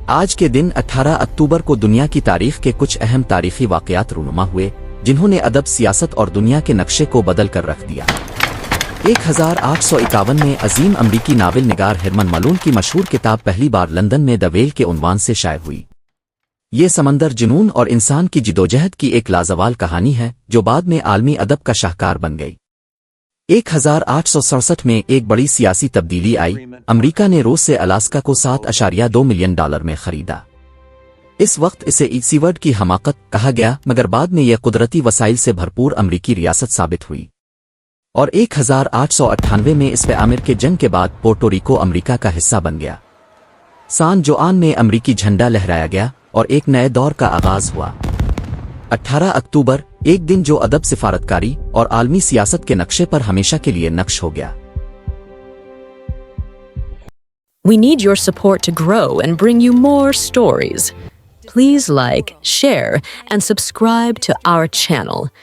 آج کے دن 18 اکتوبر کو دنیا کی تاریخ کے کچھ اہم تاریخی واقعات رونما ہوئے جنہوں نے ادب، سیاست اور دنیا کے نقشے کو بدل کر رکھ دیا۔ 1851 میں عظیم امریکی ناول نگار ہرمن ملون کی مشہور کتاب پہلی بار لندن میں دی ویل کے عنوان سے شائع ہوئی۔ یہ سمندر، جنون اور انسان کی جدوجہد کی ایک لازوال کہانی ہے جو بعد میں عالمی ادب کا شاہکار بن گئی۔ 1867 میں ایک بڑی سیاسی تبدیلی آئی۔ امریکہ نے روس سے الاسکا کو $7.2 ملین میں خریدا۔ اس وقت اسے سیورڈ کی حماقت کہا گیا، مگر بعد میں یہ قدرتی وسائل سے بھرپور امریکی ریاست ثابت ہوئی، اور 1898 میں اس پہ عامر کے جنگ کے بعد پورٹو ریکو امریکہ کا حصہ بن گیا۔ سان جوان میں امریکی جھنڈا لہرایا گیا اور ایک نئے دور کا آغاز ہوا۔ 18 اکتوبر ایک دن جو ادب، سفارتکاری اور عالمی سیاست کے نقشے پر ہمیشہ کے لیے نقش ہو گیا۔ We need your support to grow and bring you more stories. Please like, share, and subscribe to our channel.